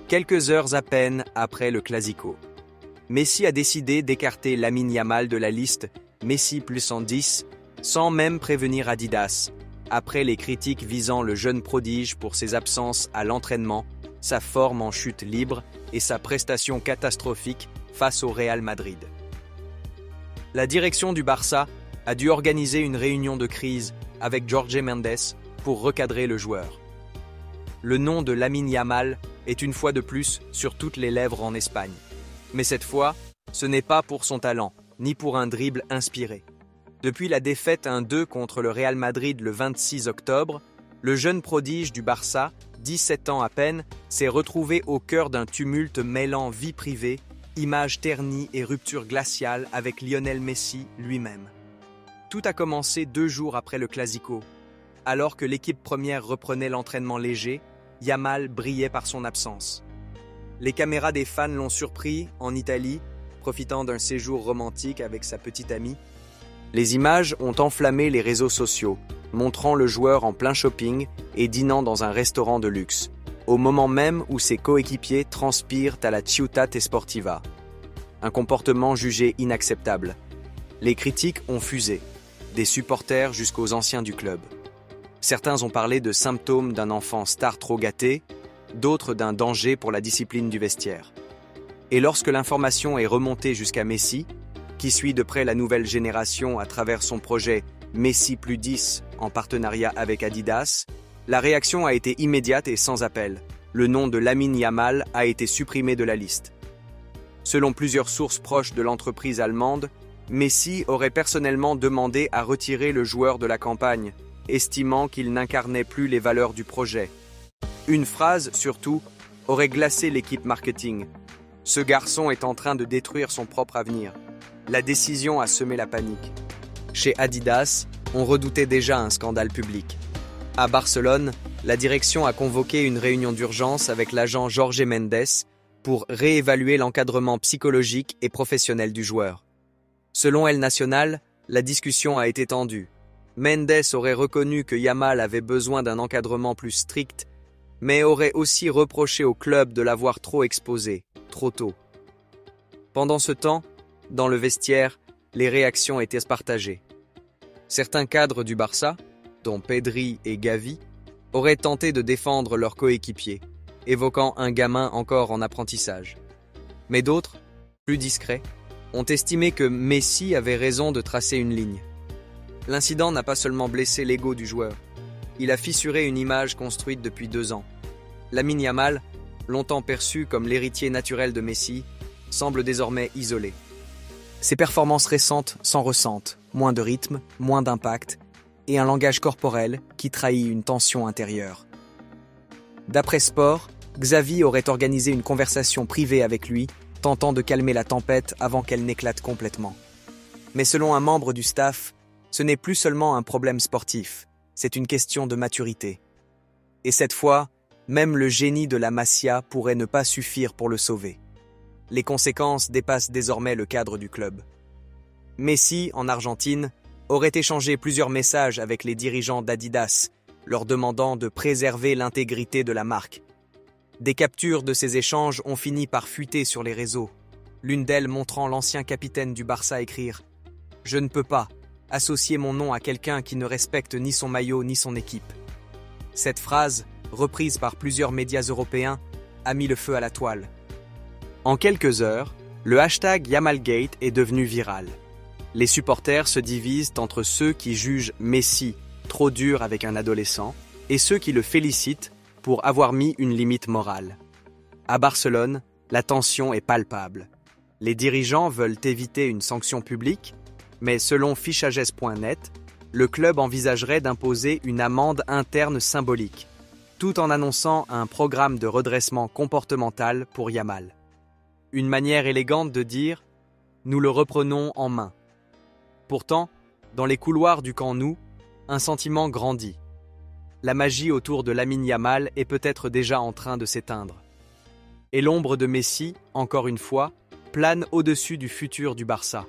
Quelques heures à peine après le Clasico, Messi a décidé d'écarter Lamine Yamal de la liste Messi plus 110 sans même prévenir Adidas, après les critiques visant le jeune prodige pour ses absences à l'entraînement, sa forme en chute libre et sa prestation catastrophique face au Real Madrid. La direction du Barça a dû organiser une réunion de crise avec Jorge Mendes pour recadrer le joueur. Le nom de Lamine Yamal est une fois de plus sur toutes les lèvres en Espagne. Mais cette fois, ce n'est pas pour son talent, ni pour un dribble inspiré. Depuis la défaite 1-2 contre le Real Madrid le 26 octobre, le jeune prodige du Barça, 17 ans à peine, s'est retrouvé au cœur d'un tumulte mêlant vie privée, images ternies et rupture glaciale avec Lionel Messi lui-même. Tout a commencé 2 jours après le Clasico. Alors que l'équipe première reprenait l'entraînement léger, Yamal brillait par son absence. Les caméras des fans l'ont surpris en Italie, profitant d'un séjour romantique avec sa petite amie. Les images ont enflammé les réseaux sociaux, montrant le joueur en plein shopping et dînant dans un restaurant de luxe, au moment même où ses coéquipiers transpirent à la Ciutat Sportiva. Un comportement jugé inacceptable. Les critiques ont fusé, des supporters jusqu'aux anciens du club. Certains ont parlé de symptômes d'un enfant star trop gâté, d'autres d'un danger pour la discipline du vestiaire. Et lorsque l'information est remontée jusqu'à Messi, qui suit de près la nouvelle génération à travers son projet Messi plus 10 en partenariat avec Adidas, la réaction a été immédiate et sans appel. Le nom de Lamine Yamal a été supprimé de la liste. Selon plusieurs sources proches de l'entreprise allemande, Messi aurait personnellement demandé à retirer le joueur de la campagne, estimant qu'il n'incarnait plus les valeurs du projet. Une phrase, surtout, aurait glacé l'équipe marketing. Ce garçon est en train de détruire son propre avenir. La décision a semé la panique. Chez Adidas, on redoutait déjà un scandale public. À Barcelone, la direction a convoqué une réunion d'urgence avec l'agent Jorge Mendes pour réévaluer l'encadrement psychologique et professionnel du joueur. Selon El Nacional, la discussion a été tendue. Mendes aurait reconnu que Yamal avait besoin d'un encadrement plus strict, mais aurait aussi reproché au club de l'avoir trop exposé, trop tôt. Pendant ce temps, dans le vestiaire, les réactions étaient partagées. Certains cadres du Barça, dont Pedri et Gavi, auraient tenté de défendre leurs coéquipiers, évoquant un gamin encore en apprentissage. Mais d'autres, plus discrets, ont estimé que Messi avait raison de tracer une ligne. L'incident n'a pas seulement blessé l'ego du joueur, il a fissuré une image construite depuis 2 ans. Lamine Yamal, longtemps perçu comme l'héritier naturel de Messi, semble désormais isolé. Ses performances récentes s'en ressentent, moins de rythme, moins d'impact, et un langage corporel qui trahit une tension intérieure. D'après Sport, Xavi aurait organisé une conversation privée avec lui, tentant de calmer la tempête avant qu'elle n'éclate complètement. Mais selon un membre du staff, ce n'est plus seulement un problème sportif, c'est une question de maturité. Et cette fois, même le génie de la Masia pourrait ne pas suffire pour le sauver. Les conséquences dépassent désormais le cadre du club. Messi, en Argentine, aurait échangé plusieurs messages avec les dirigeants d'Adidas, leur demandant de préserver l'intégrité de la marque. Des captures de ces échanges ont fini par fuiter sur les réseaux, l'une d'elles montrant l'ancien capitaine du Barça écrire « Je ne peux pas associer mon nom à quelqu'un qui ne respecte ni son maillot ni son équipe ». Cette phrase, reprise par plusieurs médias européens, a mis le feu à la toile. En quelques heures, le hashtag Yamalgate est devenu viral. Les supporters se divisent entre ceux qui jugent Messi trop dur avec un adolescent et ceux qui le félicitent pour avoir mis une limite morale. À Barcelone, la tension est palpable. Les dirigeants veulent éviter une sanction publique, mais selon fichages.net, le club envisagerait d'imposer une amende interne symbolique, tout en annonçant un programme de redressement comportemental pour Yamal. Une manière élégante de dire « Nous le reprenons en main ». Pourtant, dans les couloirs du Camp Nou, un sentiment grandit. La magie autour de Lamine Yamal est peut-être déjà en train de s'éteindre. Et l'ombre de Messi, encore une fois, plane au-dessus du futur du Barça.